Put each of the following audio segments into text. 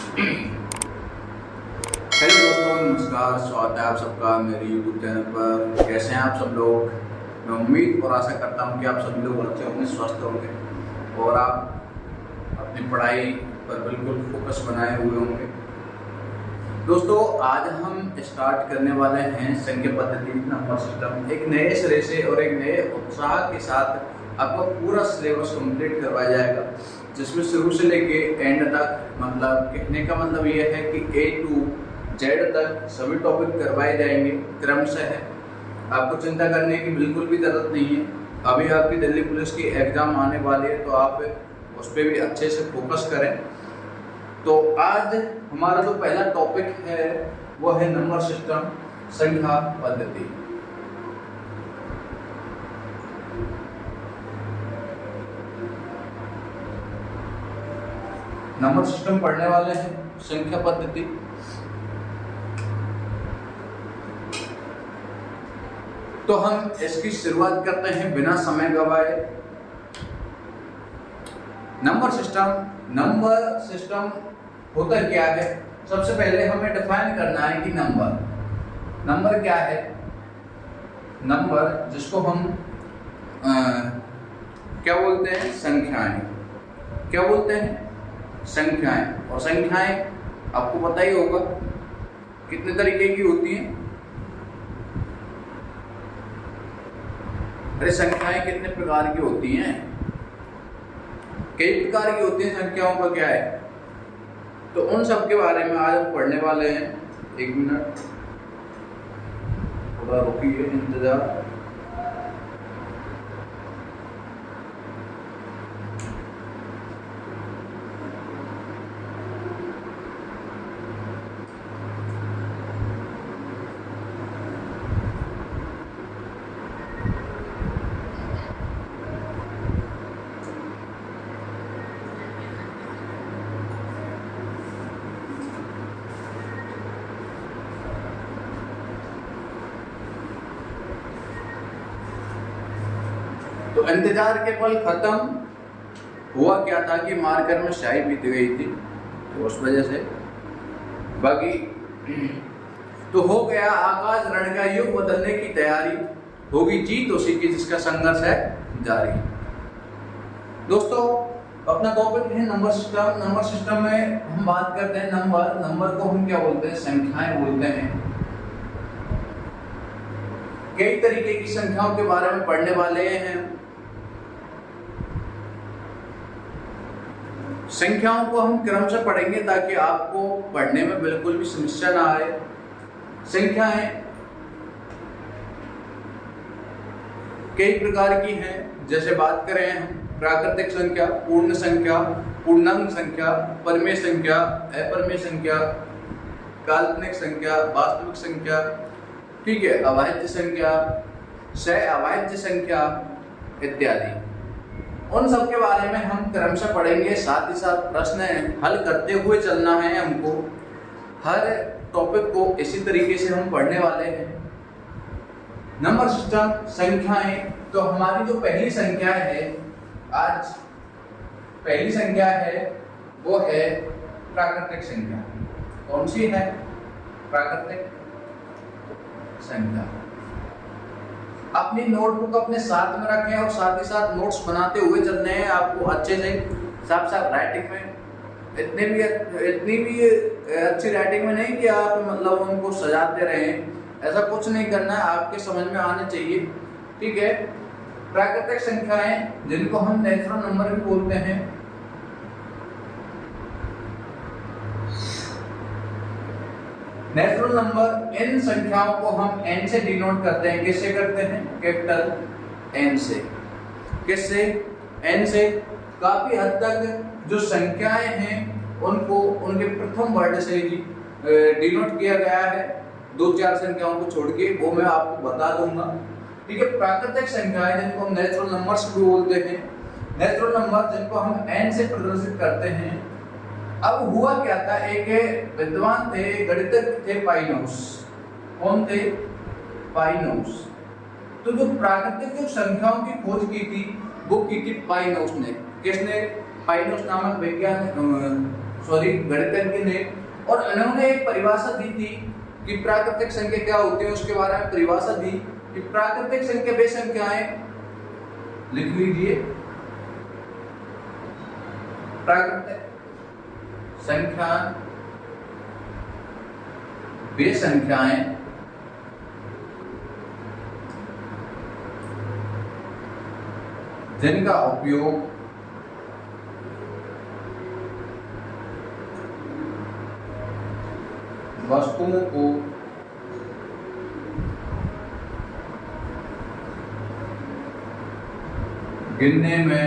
Hello दोस्तों, नमस्कार। स्वागत है आप सबका मेरे यूट्यूब चैनल पर। कैसे हैं आप सब लोग? मैं उम्मीद और आशा करता हूं कि आप सभी लोग अच्छे होंगे, स्वस्थ होंगे और आप अपनी पढ़ाई पर बिल्कुल फोकस बनाए हुए होंगे। दोस्तों, आज हम स्टार्ट करने वाले हैं संख्या पद्धति नंबर सिस्टम। एक नए सिरे से और एक नए उत्साह के साथ आपका पूरा सिलेबस कंप्लीट करवाया जाएगा, जिसमें शुरू से लेके एंड तक, मतलब कहने का मतलब यह है कि A to Z तक सभी टॉपिक करवाए जाएंगे क्रमशः। आपको चिंता करने की बिल्कुल भी जरूरत नहीं है। अभी आपकी दिल्ली पुलिस की एग्जाम आने वाली है, तो आप उस पर भी अच्छे से फोकस करें। तो आज हमारा जो पहला टॉपिक है वो है नंबर सिस्टम, संख्या पद्धति। नंबर सिस्टम पढ़ने वाले हैं, संख्या पद्धति। तो हम इसकी शुरुआत करते हैं बिना समय गवाए। नंबर सिस्टम होता क्या है? सबसे पहले हमें डिफाइन करना है कि नंबर क्या है। नंबर जिसको हम क्या बोलते हैं? संख्याएं। क्या बोलते हैं? संख्याएं। और संख्याएं आपको पता ही होगा कितने तरीके की होती हैं। अरे संख्याएं कितने प्रकार की होती हैं? कई प्रकार की होती हैं। संख्याओं का क्या है, तो उन सब के बारे में आज हम पढ़ने वाले हैं। एक मिनट, थोड़ा रुकिए, इंतजार। तो इंतजार के पल खत्म। हुआ क्या था कि मार्कर में स्याही बीत गई थी, तो उस वजह से बाकी तो हो गया। आकाश रण का युग बदलने की तैयारी, होगी जीत उसी की जिसका संघर्ष है जारी। दोस्तों, अपना टॉपिक है नंबर सिस्टम। नंबर सिस्टम में हम बात करते हैं नंबर को हम क्या बोलते हैं? संख्याएं बोलते हैं। कई तरीके की संख्याओं के बारे में पढ़ने वाले हैं। संख्याओं को हम क्रम से पढ़ेंगे ताकि आपको पढ़ने में बिल्कुल भी समस्या ना आए। संख्याएं कई प्रकार की हैं। जैसे बात करें हम प्राकृतिक संख्या, पूर्ण संख्या, पूर्णांक संख्या, परमेय संख्या, अपरमेय संख्या, काल्पनिक संख्या, वास्तविक संख्या, ठीक है, अभाज्य संख्या, सह-अभाज्य संख्या इत्यादि। उन सब के बारे में हम क्रमशः पढ़ेंगे। साथ ही साथ प्रश्न हल करते हुए चलना है हमको। हर टॉपिक को इसी तरीके से हम पढ़ने वाले हैं। नंबर सिस्टम, संख्याएं। तो हमारी जो पहली संख्या है, आज पहली संख्या है वो है प्राकृतिक संख्या। कौन सी है? प्राकृतिक संख्या। अपनी नोटबुक अपने साथ में रखें और साथ ही साथ नोट्स बनाते हुए चलने हैं आपको अच्छे से, साफ साफ राइटिंग में। इतनी भी अच्छी राइटिंग में नहीं कि आप मतलब उनको सजाते रहें। ऐसा कुछ नहीं करना है, आपके समझ में आने चाहिए, ठीक है। प्राकृतिक संख्याएं जिनको हम नेचुरल नंबर भी बोलते हैं। नेचुरल नंबर, इन संख्याओं को हम n से डिनोट करते हैं। किससे करते हैं? कैपिटल N से। किससे? N से। काफी हद तक जो संख्याएं हैं उनको उनके प्रथम वर्ड से ही डिनोट किया गया है। 2-4 संख्याओं को छोड़ के, वो मैं आपको बता दूंगा, ठीक है। प्राकृतिक संख्याएं जिनको हम नेचुरल नंबर्स भी बोलते हैं। नेचुरल नंबर जिनको हम n से प्रदर्शित करते हैं। अब हुआ क्या था, एक विद्वान थे, गणितज्ञ थे, पाइनोस। कौन थे? पाइनोस। तो जो प्राकृतिक संख्याओं की खोज की थी वो की थी पाइनोस ने। किसने? पाइनोस नामक गणितज्ञ ने, और इन्होंने एक परिभाषा दी थी कि प्राकृतिक संख्या क्या होती है, उसके बारे में परिभाषा दी कि प्राकृतिक संख्या वे संख्याएं, लिख लीजिए, प्राकृतिक संख्या वे संख्याएं जिनका उपयोग वस्तुओं को गिनने में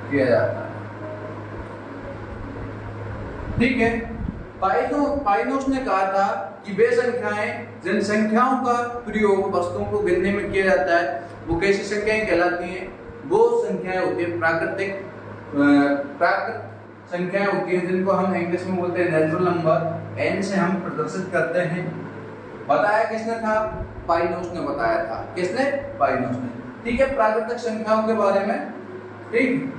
किया जाता है। ठीक है, पाइनोस ने कहा था कि वे संख्याएं जिन संख्याओं का प्रयोग वस्तुओं को गिनने में किया जाता है वो कैसी संख्याएं कहलाती हैं? वो संख्याएं होती है प्राकृतिक संख्याएं होती है जिनको हम इंग्लिश में बोलते हैं नेचुरल नंबर, एन से हम प्रदर्शित करते हैं। बताया किसने था? पाइनोस ने बताया था। किसने? पाइनोस ने। ठीक है, प्राकृतिक संख्याओं के बारे में। ठीक,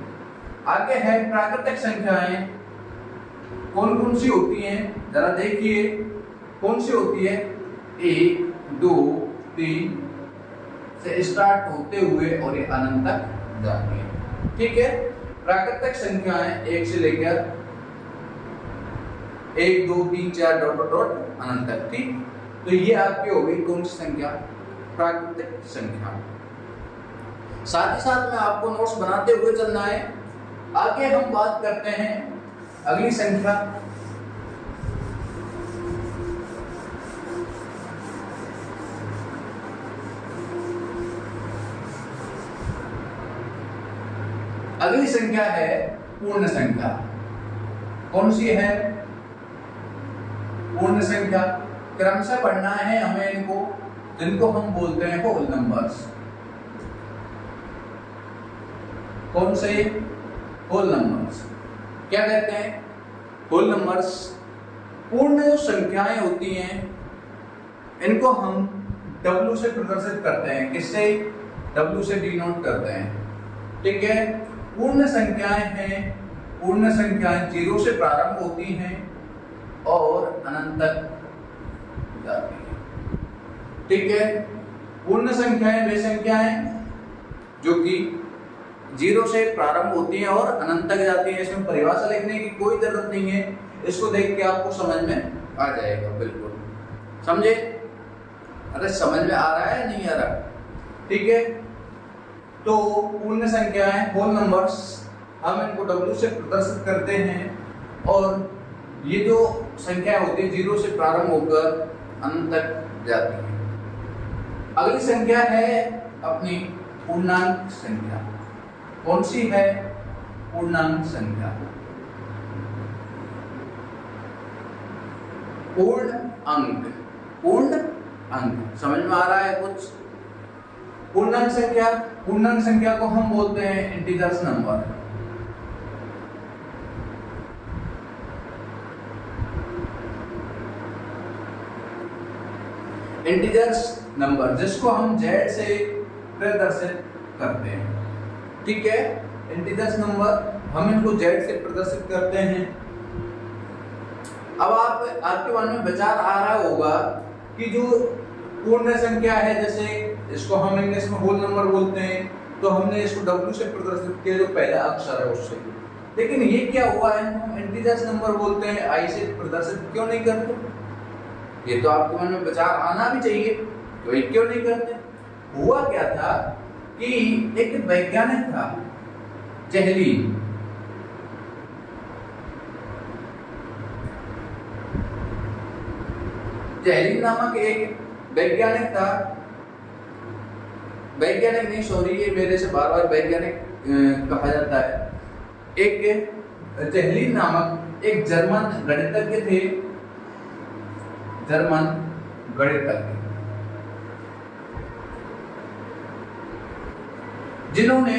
आगे है प्राकृतिक संख्याएं कौन कौन सी होती हैं, जरा देखिए कौन सी होती है। 1 2 3 से स्टार्ट होते हुए और ये अनंत तक जाती है। ठीक है, प्राकृतिक संख्याएं 1 से लेकर 1 2 3 4 डॉट डॉट डॉट अनंत तक। ठीक, तो ये आपकी हो गई कौन सी संख्या? प्राकृतिक संख्या। साथ ही साथ में आपको नोट्स बनाते हुए चलना है। आगे हम बात करते हैं अगली संख्या, अगली संख्या है पूर्ण संख्या। कौन सी है? पूर्ण संख्या। क्रम से पढ़ना है हमें इनको, जिनको हम बोलते हैं होल नंबर्स। कौन से? Whole numbers. क्या कहते हैं? Whole numbers. पूर्ण जो संख्याएं होती हैं इनको हम W से प्रदर्शित करते हैं। किससे? W से डिनोट करते हैं। ठीक है, पूर्ण संख्याएं हैं, पूर्ण संख्याएं 0 से प्रारंभ होती हैं और अनंत तक जाती हैं। ठीक है, पूर्ण संख्याएं वे संख्याएं जो कि 0 से प्रारंभ होती हैं और अनंत तक जाती हैं। इसमें परिभाषा लिखने की कोई जरूरत नहीं है, इसको देख के आपको समझ में आ जाएगा। बिल्कुल समझे? अरे समझ में आ रहा है नहीं आ रहा? ठीक है, तो पूर्ण संख्याएं होल नंबर्स हम इनको W से प्रदर्शित करते हैं और ये जो संख्या होती है 0 से प्रारंभ होकर अनंत तक जाती है। अगली संख्या है अपनी पूर्णांक संख्या। कौन सी है? पूर्णांक संख्या। पूर्ण अंक, पूर्ण अंक। समझ में आ रहा है कुछ? पूर्णांक संख्या, पूर्णांक संख्या को हम बोलते हैं इंटीजर्स नंबर। इंटीजर्स नंबर जिसको हम Z से प्रदर्शित करते हैं। ठीक है, इंटीजर्स नंबर हम इनको Z से प्रदर्शित करते हैं। अब आपके मन में विचार आ रहा होगा कि जो पूर्ण संख्या है, जैसे इसको हम इंग्लिश में होल नंबर बोलते हैं, तो हमने इसको W से प्रदर्शित किया जो पहला अक्षर है उससे। लेकिन ये क्या हुआ है, हम इंटीजर्स नंबर बोलते हैं, I से प्रदर्शित क्यों नहीं करते? ये तो आपके मन में विचार आना भी चाहिए, तो ये क्यों नहीं करते? हुआ क्या था कि एक वैज्ञानिक था जेहलीन, जेहलीन नामक एक वैज्ञानिक था। वैज्ञानिक नहीं, सॉरी, ये मेरे से बार बार वैज्ञानिक कहा जाता है। एक जेहलीन नामक एक जर्मन गणितज्ञ थे, जर्मन गणितज्ञ, जिन्होंने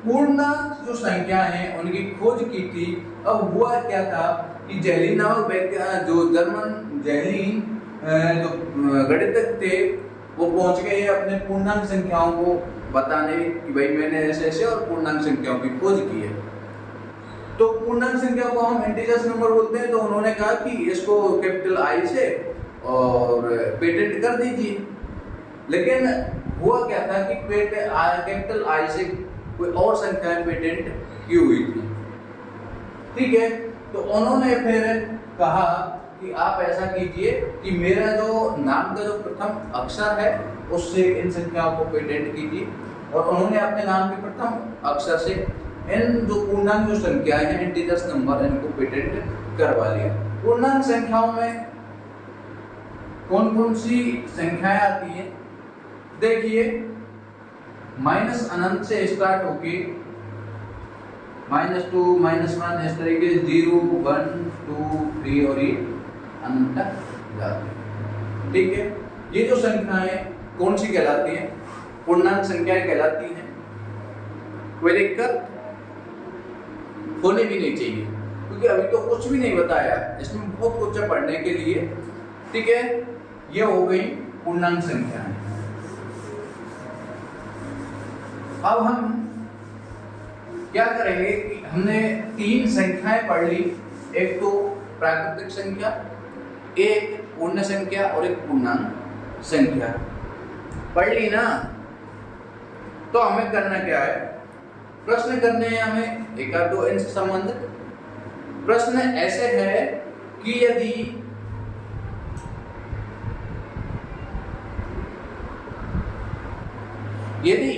पूर्णांक जो संख्या है उनकी खोज की थी। अब हुआ क्या था कि जेहलीन नामक जो जर्मन जेहलीन जो गणितज्ञ थे वो पहुंच गए अपने पूर्णांक संख्याओं को बताने कि भाई मैंने ऐसे ऐसे और पूर्णांक संख्याओं की खोज की है। तो पूर्णांक संख्या को हम इंटीजर्स नंबर बोलते हैं, तो उन्होंने कहा कि इसको कैपिटल आई से और पेटेंट कर दीजिए। लेकिन हुआ क्या था कि कैपिटल आई से कोई और संख्याएं पेटेंट की हुई थी, ठीक है। तो उन्होंने फिर कहा कि आप ऐसा कीजिए कि मेरा जो नाम का जो प्रथम अक्षर है उससे इन संख्याओं को पेटेंट कीजिए, और उन्होंने अपने नाम के प्रथम अक्षर से इन जो पूर्णांक जो संख्याएं हैं इंटीजर्स नंबर इनको पेटेंट करवा लिया। पूर्णांक संख्याओं में कौन कौन सी संख्याएं आती हैं? देखिए, माइनस अनंत से स्टार्ट होके -2 -1 इस तरीके 0 1 2 3 और ये अनंत तक जाते हैं, ठीक है। ये जो संख्याएं कौन सी कहलाती हैं? पूर्णांक संख्याएं कहलाती हैं। कोई दिक्कत होने भी नहीं चाहिए, क्योंकि अभी तो कुछ भी नहीं बताया, इसमें बहुत कुछ है पढ़ने के लिए, ठीक है। ये हो गई पूर्णांक संख्याएं। अब हम क्या करेंगे कि हमने 3 संख्याएं पढ़ ली, एक तो प्राकृतिक संख्या, एक पूर्ण संख्या और एक पूर्णांक संख्या पढ़ ली ना। तो हमें करना क्या है? प्रश्न करने हैं हमें एक आध दो इनसे संबंधित प्रश्न। ऐसे है कि यदि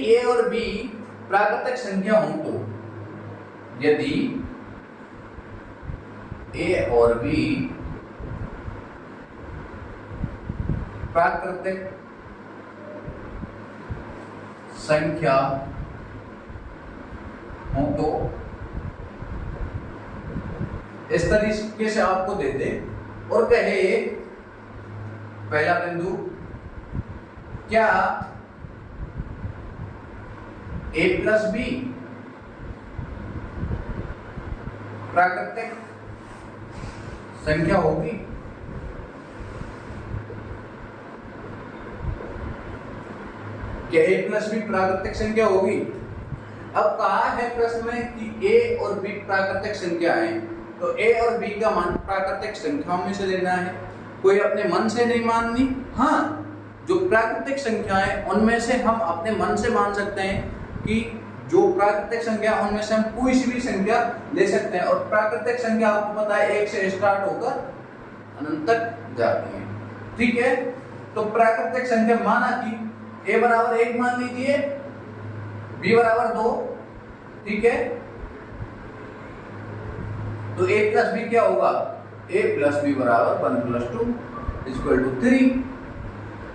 ए और बी प्राकृतिक संख्या हो, तो यदि ए और बी प्राकृतिक संख्या हो तो इस तरीके से आपको दे दे और कहे पहला बिंदु, क्या a प्लस बी प्राकृतिक संख्या होगी? क्या a प्लस बी प्राकृतिक संख्या होगी? अब कहा है प्रश्न में कि a और b प्राकृतिक संख्या है, तो a और b का मान प्राकृतिक संख्याओं में से लेना है, कोई अपने मन से नहीं माननी। हाँ, जो प्राकृतिक संख्या है उनमें से हम अपने मन से मान सकते हैं कि जो प्राकृतिक संख्या उनमें से हम कोई सी भी संख्या ले सकते हैं, और प्राकृतिक संख्या आपको पता है 1 से स्टार्ट होकर अनंत तक जाती है, ठीक है। तो प्राकृतिक संख्या माना कि a बराबर 1 मान लीजिए, b बराबर 2, ठीक है। तो a प्लस b क्या होगा? a प्लस b बराबर 1 प्लस 2 इक्वल टू 3।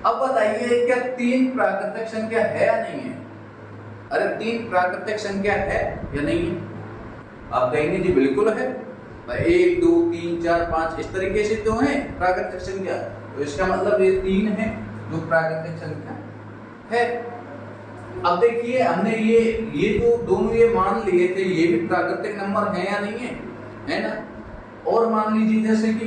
अब बताइए क्या 3 प्राकृतिक संख्या है या नहीं है? अरे 3 प्राकृतिक संख्या है या नहीं है? आप कहेंगे जी बिल्कुल है, 1 2 3 4 5 इस तरीके से तो है प्राकृतिक संख्या, तो इसका मतलब ये 3 है जो प्राकृतिक संख्या है। अब देखिए हमने ये जो दोनों ये मान लिए थे, ये भी प्राकृतिक नंबर है या नहीं है? है ना। और मान लीजिए जैसे कि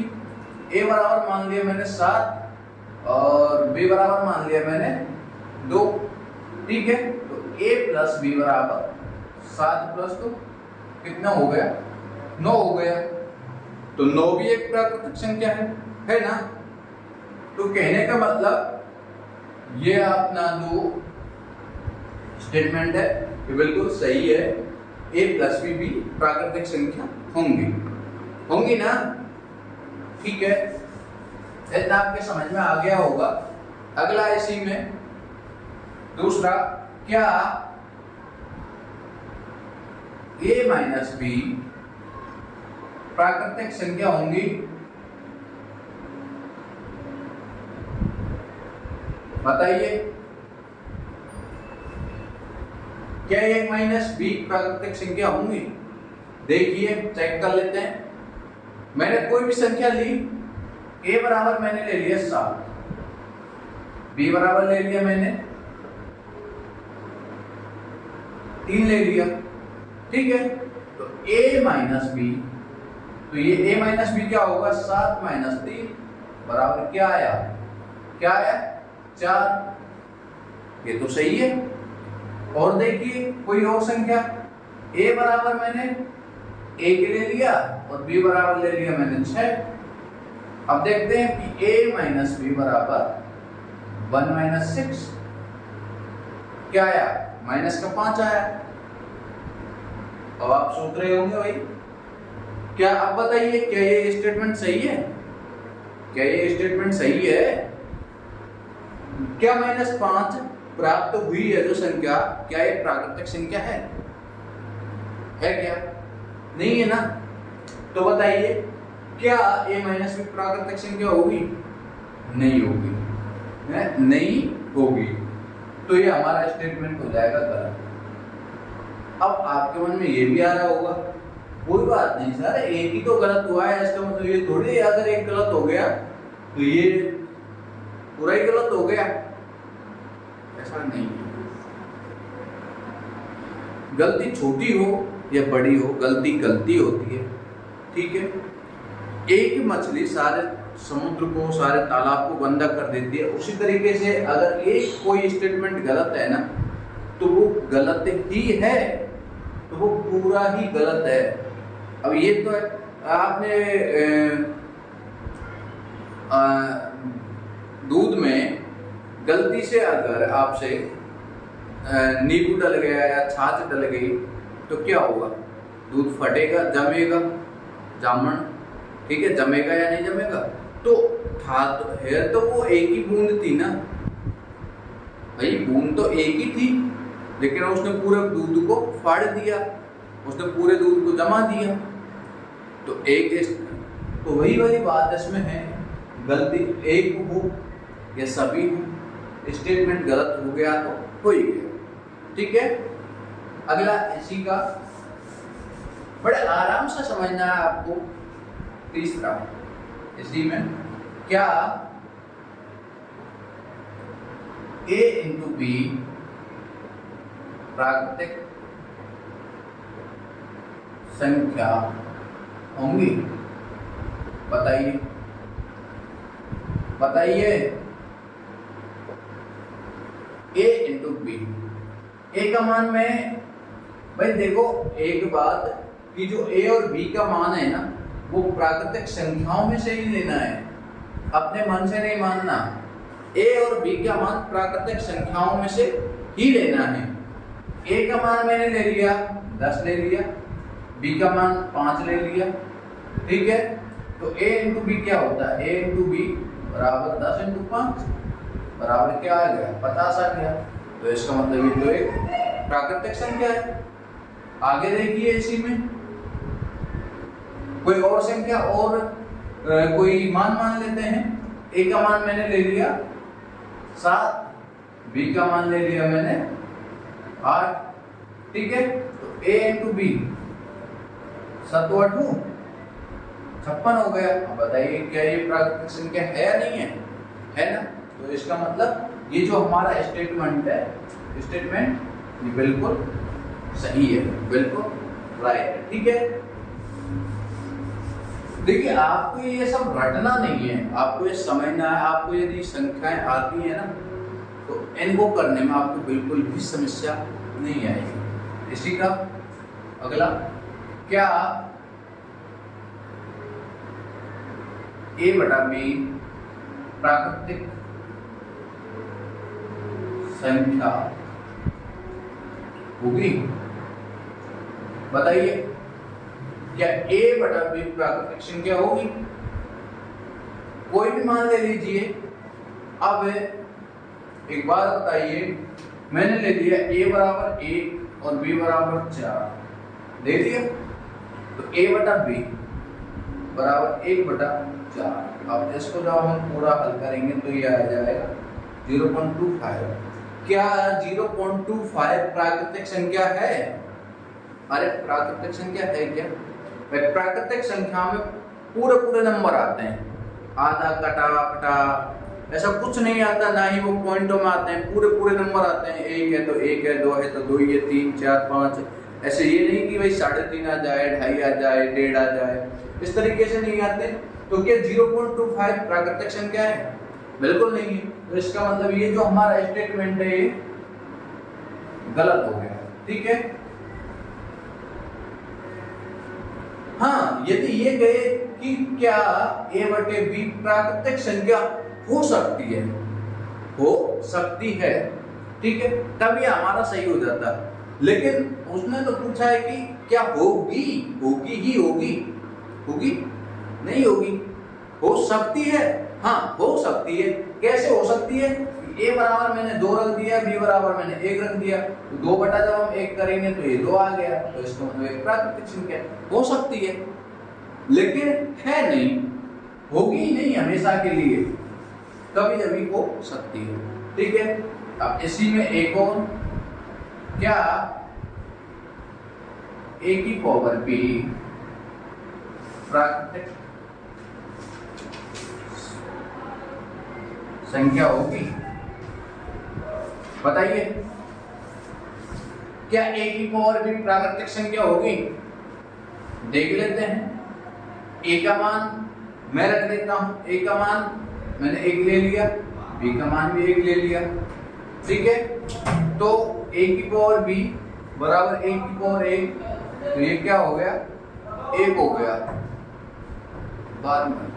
a बराबर मान लिया मैंने 7 और b बराबर मान लिया मैंने 2, ठीक है। तो a प्लस b बराबर 7 प्लस 2 कितना हो गया? 9 हो गया। तो 9 भी एक प्राकृतिक संख्या है ना। तो कहने का मतलब ये अपना जो स्टेटमेंट है ये बिल्कुल सही है, a प्लस b भी प्राकृतिक संख्या होंगी ना, ठीक है। इतना आपके समझ में आ गया होगा। अगला इसी में दूसरा, क्या a माइनस b प्राकृतिक संख्या होंगी? बताइए, क्या a माइनस b प्राकृतिक संख्या होंगी? देखिए चेक कर लेते हैं। मैंने कोई भी संख्या ली, a बराबर मैंने ले लिया 7, b बराबर ले लिया मैंने 3 ले लिया, ठीक है। तो a माइनस b, तो ये a माइनस b क्या होगा? 7 माइनस 3 बराबर क्या आया? 4। ये तो सही है। और देखिए कोई और संख्या, a बराबर मैंने 1 ले लिया और b बराबर ले लिया मैंने 6। अब देखते हैं कि a माइनस b बराबर 1 माइनस 6 क्या आया, माइनस का 5 आया। अब आप सोच रहे होंगे भाई क्या, अब बताइए क्या ये स्टेटमेंट सही है, क्या ये स्टेटमेंट सही है? क्या -5 प्राप्त हुई है जो संख्या, क्या ये प्राकृतिक संख्या है क्या? नहीं है ना। तो बताइए क्या a माइनस b प्राकृतिक संख्या होगी? नहीं होगी, नहीं होगी। तो ये हमारा स्टेटमेंट हो जाएगा गलत। अब आपके मन में ये भी आ रहा होगा कोई बात नहीं सर, एक ही तो गलत हुआ है, इसका मतलब ये थोड़ी अगर एक गलत हो गया तो ये पूरा ही गलत हो गया, ऐसा नहीं है। गलती छोटी हो या बड़ी हो, गलती गलती होती है, ठीक है। एक मछली सारे समुद्र को, सारे तालाब को गंदा कर देती है, उसी तरीके से अगर एक कोई स्टेटमेंट गलत है ना तो वो गलत ही है, तो वो पूरा ही गलत है। अब ये तो आपने दूध में गलती से अगर आपसे नींबू डल गया या छाछ डल गई तो क्या होगा? दूध फटेगा, जमेगा, जामन, ठीक है, जमेगा या नहीं जमेगा? तो था तो है तो वो एक ही बूंद थी ना भाई, बूंद तो एक ही थी, लेकिन उसने पूरे दूध को फाड़ दिया, उसने पूरे दूध को जमा दिया। तो तो वही वाली बात इसमें है, गलती एक हो या सभी हो, स्टेटमेंट गलत हो गया तो हो ही गया, ठीक है। अगला इसी का बड़े आराम से समझना है आपको। तीसरा इसी में क्या a इंटू बी प्राकृतिक संख्या होंगी? बताइए बताइए। a इंटू बी, ए का मान में भाई देखो एक बात कि जो a और b का मान है ना वो प्राकृतिक संख्याओं में से ही लेना है, अपने मन से नहीं मानना। a और b का मान प्राकृतिक संख्याओं में से ही लेना है। a का मान मैंने ले लिया 10 ले लिया, b का मान 5 ले लिया, ठीक है। तो a इंटू बी क्या होता है? a इंटू बी बराबर 10 इंटू 5 बराबर क्या आ गया? 50 आ गया। तो इसका मतलब ये तो एक प्राकृतिक संख्या है। आगे देखिए इसी में कोई और संख्या और कोई मान लेते हैं। a का मान मैंने ले लिया 7, b का मान ले लिया मैंने 8, ठीक है। तो a इंटू बी 7 8 56 हो गया। अब बताइए क्या ये प्राकृतिक संख्या है या नहीं है? है ना। तो इसका मतलब ये जो हमारा स्टेटमेंट है, स्टेटमेंट ये बिल्कुल सही है, बिल्कुल राइट है, ठीक है। देखिए आपको ये सब रटना नहीं है, आपको ये समझना है। आपको यदि संख्याएं आती है ना तो इनको करने में आपको बिल्कुल भी समस्या नहीं आएगी। इसी का अगला क्या a बटा b प्राकृतिक संख्या होगी? बताइए क्या a बटा b प्राकृतिक संख्या होगी? कोई भी मान ले लीजिए। अब एक बात बताइए, मैंने ले लिया a बराबर 1 और b बराबर 4 दे दिया, तो a बटा b बराबर 1 बटा 4। अब इसको जब हम पूरा हल करेंगे तो ये आ जाएगा 0.25। क्या 0.25 प्राकृतिक संख्या है? अरे प्राकृतिक संख्या है क्या? प्राकृतिक संख्या में पूरे पूरे नंबर आते हैं, आधा कटा फटा ऐसा कुछ नहीं आता, ना ही वो पॉइंटों में आते हैं, पूरे पूरे नंबर आते हैं। 1 है तो 1 है, 2 है तो 2 ही है, 3 4 5 ऐसे। ये नहीं कि भाई 3.5 आ जाए, 2.5 आ जाए, 1.5 आ जाए, इस तरीके से नहीं आते। तो क्या 0.25 प्राकृतिक संख्या है? बिल्कुल नहीं है। तो इसका मतलब ये जो हमारा स्टेटमेंट है गलत हो गया। ठीक है, हाँ, यदि ये गए कि क्या a बटे b प्राकृतिक संख्या हो सकती है, हो सकती है, ठीक है, तब ये हमारा सही हो जाता। लेकिन उसने तो पूछा है कि क्या होगी, होगी ही होगी, होगी नहीं होगी, हो सकती है, हाँ हो सकती है। कैसे हो सकती है? a बराबर मैंने 2 रख दिया, b बराबर मैंने 1 रख दिया, तो 2 बटा जब हम 1 करेंगे तो ये 2 आ गया, तो इसका मतलब एक प्राकृतिक संख्या हो सकती है, लेकिन है नहीं, होगी नहीं हमेशा के लिए, कभी कभी हो सकती है। ठीक है, अब इसी में एक और, क्या a की पावर b प्राकृतिक संख्या होगी? बताइए, क्या a की पावर b प्राकृतिक संख्या होगी? देख लेते हैं। a का मान मैं रख देता हूं, a का मान मैंने 1 ले लिया, b का मान भी 1 ले लिया। ठीक है, तो a की पावर b बराबर a की पावर 1, तो ये क्या हो गया? 1 हो गया। बाद में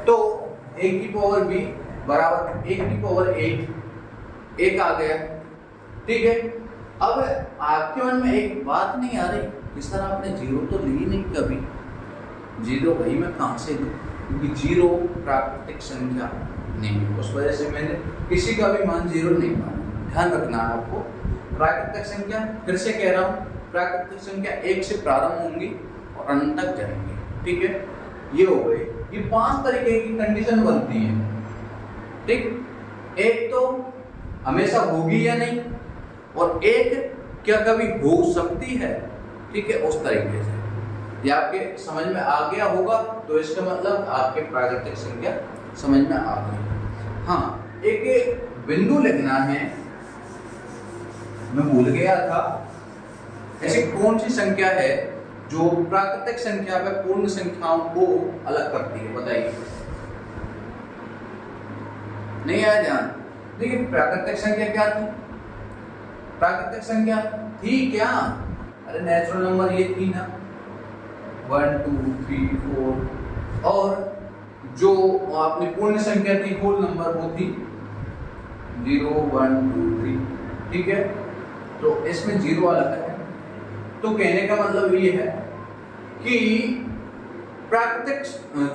तो a की पावर b बराबर 1 की पावर 1 आ गया। ठीक है, अब आपके मन में एक बात नहीं आ रही, इस तरह आपने जीरो तो ली नहीं कभी, जीरो भाई मैं कहां से दूं, क्योंकि जीरो प्राकृतिक संख्या नहीं, उस वजह से मैंने किसी का भी मान जीरो नहीं माना। ध्यान रखना है आपको, प्राकृतिक संख्या, फिर से कह रहा हूं, प्राकृतिक संख्या 1 से प्रारंभ होंगी और अनंत तक जाएंगी। ठीक है, ये हो गए, ये 5 तरीके की कंडीशन बनती है। ठीक, एक तो हमेशा होगी या नहीं, और एक क्या कभी हो सकती है। ठीक है, उस तरीके से ये आपके समझ में आ गया होगा, तो इसका मतलब आपके प्राकृतिक संख्या समझ में आ गई। हाँ, एक बिंदु लिखना है, मैं भूल गया था। ऐसी कौन सी संख्या है जो प्राकृतिक संख्या व पूर्ण संख्याओं को अलग करती है? बताइए, नहीं आया ध्यान? देखिए, प्राकृतिक संख्या क्या थी? प्राकृतिक संख्या थी क्या? अरे नेचुरल नंबर ये थी ना, 1 2 3 4, और जो आपने पूर्ण संख्या थी, होल नंबर, वो थी 0 1 2 3। ठीक है, तो इसमें 0 अलग है। तो कहने का मतलब ये है कि प्राकृतिक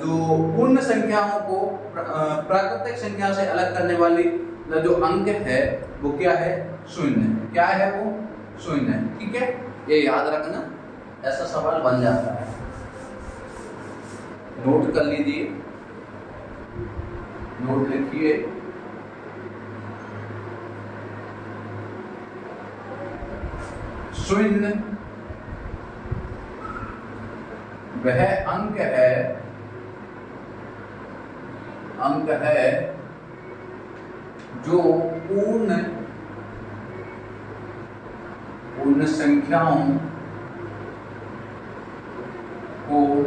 जो पूर्ण संख्याओं को प्राकृतिक संख्या से अलग करने वाली जो अंक है वो क्या है? शून्य। क्या है वो? शून्य। ठीक है, ये याद रखना, ऐसा सवाल बन जाता है, नोट कर लीजिए, नोट लिखिए। शून्य वह अंक है जो पूर्ण संख्याओं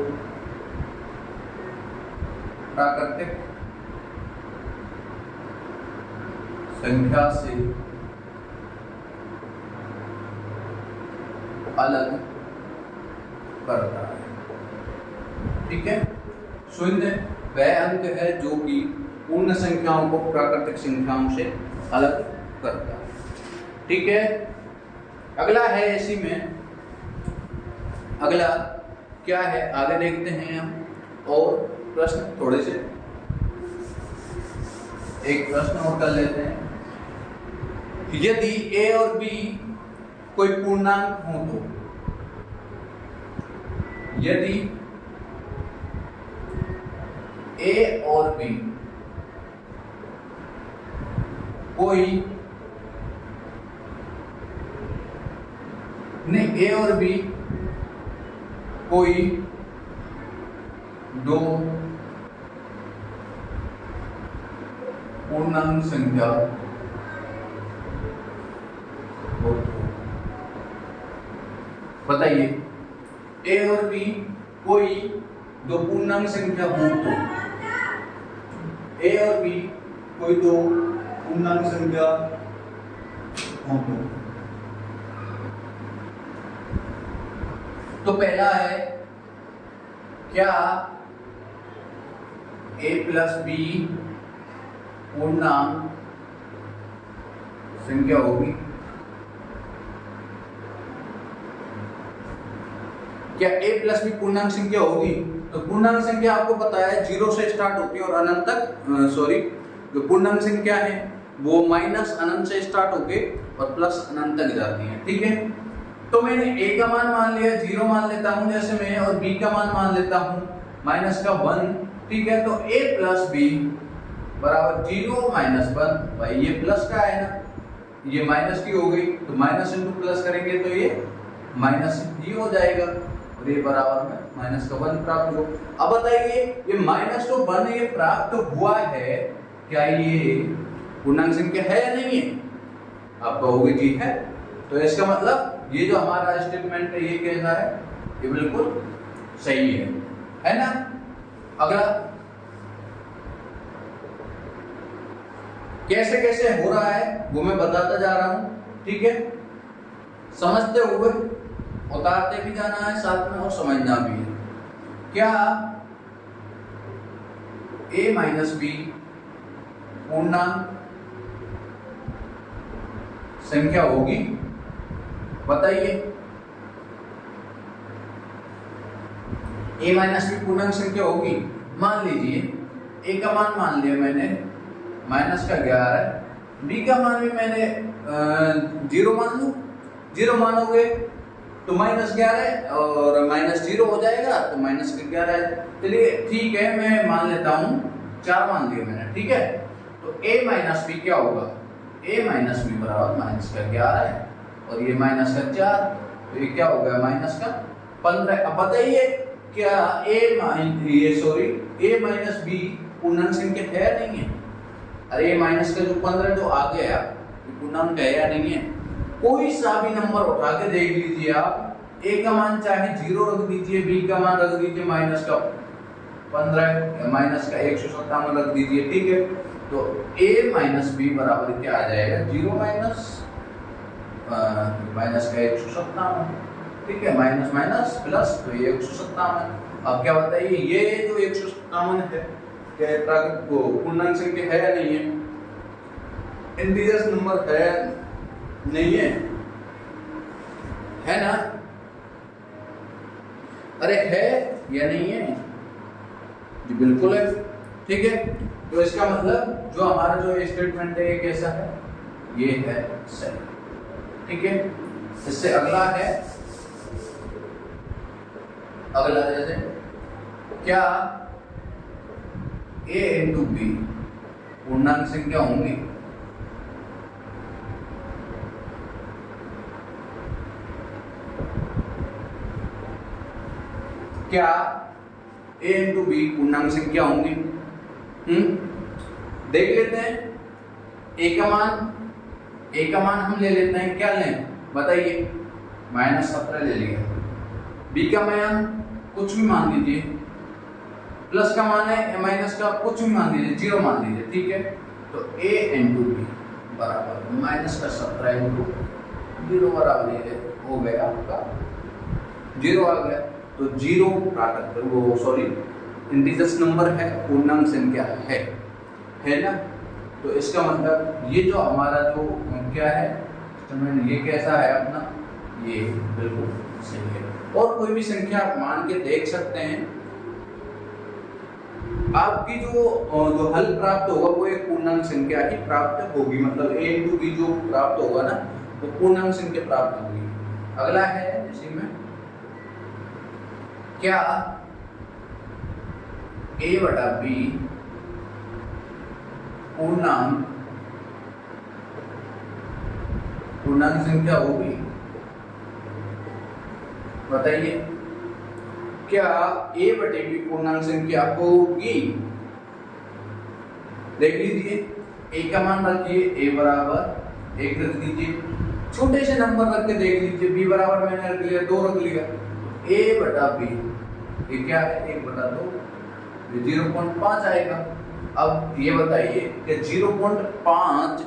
को प्राकृतिक संख्या से अलग करता है। ठीक है, शून्य वह अंक है जो कि पूर्ण संख्याओं को प्राकृतिक संख्याओं से अलग करता है। ठीक है, अगला है इसी में, अगला क्या है आगे देखते हैं हम, और प्रश्न थोड़े से, एक प्रश्न और कर लेते हैं। यदि a और b कोई पूर्णांक हो तो, यदि a और b कोई नहीं, a और b कोई दो पूर्णांक संख्या हो तो, बताइए, a और b कोई दो पूर्णांक संख्या हो तो, a और b कोई दो पूर्णांक संख्या होगी। तो पहला है क्या a प्लस बी पूर्णांक संख्या होगी? क्या a प्लस बी पूर्णांक संख्या होगी? तो पूर्णांक संख्या आपको पता है 0 से स्टार्ट होती है और अनंत तक जो पूर्णांक संख्या है वो माइनस अनंत से स्टार्ट होके और प्लस अनंत तक जाती है। ठीक है, तो मैंने a का मान लिया 0 मान लेता हूं जैसे मैं, और b का मान लेता हूं माइनस का 1। ठीक है, तो a प्लस बी बराबर 0 माइनस 1। भाई ये प्लस का है ना, ये माइनस की हो गई, तो माइनस इंटू प्लस करेंगे तो ये माइनस ही हो जाएगा और ये बराबर में माइनस का 1 प्राप्त हो। अब बताइए ये माइनस तो 1 ये प्राप्त हुआ है, क्या ये पूर्णांक संख्या है या नहीं है? आप कहोगे जी है। तो इसका मतलब ये जो हमारा स्टेटमेंट है ये कैसा है? ये बिल्कुल सही है ना। अगला कैसे कैसे हो रहा है वो मैं बताता जा रहा हूं। ठीक है, समझते हुए उतारते भी जाना है साथ में और समझना भी है। क्या a माइनस बी पूर्णांक संख्या होगी? बताइए, a माइनस बी पूर्णांक संख्या होगी? मान लीजिए a का मान लिया मैंने माइनस का 11, b का मान भी मैंने 0 मान लूं। 0 मानोगे तो माइनस 11 और माइनस 0 हो जाएगा, तो माइनस 11 है। चलिए ठीक है, मैं मान लेता हूं 4 मान लिया मैंने। ठीक है, तो a माइनस बी क्या होगा? a माइनस बी बराबर माइनस का 11 है और ये माइनस का 4, तो ये क्या हो गया? माइनस का 15। अब बताइए क्या a माइनस बी पूर्णांक संख्या है या नहीं है? अरे माइनस का जो 15 जो आ गया ये पूर्णांक है या नहीं है? कोई सा भी नंबर उठा के देख लीजिए आप, a का मान चाहे 0 रख दीजिए, b का मान रख दीजिए माइनस का 15 माइनस का 157 रख दीजिए। ठीक है, तो a माइनस बी बराबर क्या आ जाएगा? 0 माइनस का 157। ठीक है, माइनस माइनस प्लस, तो ये 157। अब क्या बताइए ये जो 157 है क्या प्राकृत को पूर्णांक संख्या है या नहीं है? इंटीजर्स नंबर है नहीं है ना? अरे है या नहीं है? जी बिल्कुल है। ठीक है, तो इसका मतलब जो हमारा जो स्टेटमेंट है ये कैसा है? ये है सही। ठीक है, इससे अगला है, अगला जैसे क्या a इंटू बी पूर्णांक संख्या होंगी? क्या a इंटू बी पूर्णांक संख्या होंगी? देख लेते हैं। a का मान हम ले लेते हैं, क्या लें बताइए? -17 ले लिया। b का मान कुछ भी मान लीजिए, प्लस का मान है माइनस का कुछ भी मान लीजिए, 0 मान लीजिए। ठीक है, तो a इंटू बी बराबर माइनस का 17 इंटू 0 बराबर ये हो गया आपका 0 आ गया। तो 0 प्राकृत वो सॉरी इंटीजर्स नंबर है, पूर्णांक संख्या है ना। तो इसका मतलब ये जो हमारा जो क्या है ये कैसा है अपना? ये बिल्कुल सही है। और कोई भी संख्या मान के देख सकते हैं। आपकी जो हल प्राप्त होगा वो एक पूर्णांक संख्या ही प्राप्त होगी, मतलब a इंटू बी जो प्राप्त होगा ना वो पूर्णांक संख्या प्राप्त होगी। अगला है इसी में क्या a बटा b पूर्णांक संख्या होगी? बताइए क्या a बटे b पूर्णांक संख्या होगी? देख लीजिए, a का मान रखिए, a बराबर 1 रख दीजिए, छोटे से नंबर रख के देख लीजिए, b बराबर मैंने रख लिया 2 रख लिया, a बटा b ये क्या है? 1/2, ये 0.5 आएगा। अब ये बताइए कि 0.5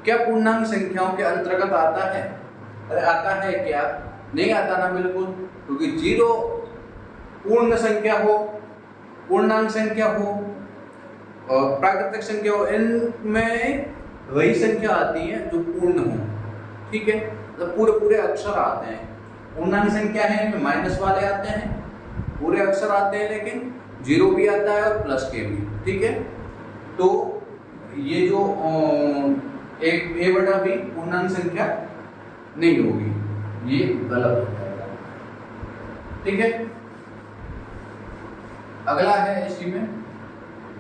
क्या पूर्णांक संख्याओं के अंतर्गत आता है? अरे आता है क्या? नहीं आता ना, बिल्कुल, क्योंकि 0 पूर्ण संख्या हो, पूर्णांक संख्या हो और प्राकृतिक संख्या हो, इनमें वही संख्या आती है जो पूर्ण हो। ठीक है, तो पूरे पूरे अक्षर आते हैं। पूर्णांक संख्या है इनमें माइनस वाले आते हैं, पूरे अक्षर आते हैं, लेकिन 0 भी आता है और प्लस के भी। ठीक है, तो ये जो a/b पूर्णांक संख्या नहीं होगी, ये गलत हो जाएगा। ठीक है, अगला है इसी में,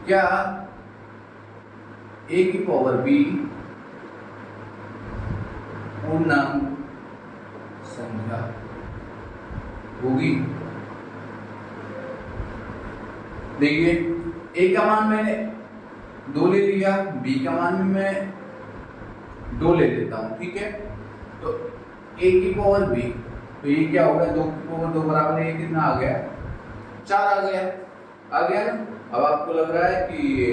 क्या a⁻b पूर्णांक संख्या होगी? देखिए, a का मान मैंने 2 ले लिया, b का मान भी मैं 2 ले लेता हूँ। ठीक है, तो a⁻b, तो ये क्या हो गया, 2 बराबर ये कितना आ गया, 4 आ गया ना। अब आपको लग रहा है कि ये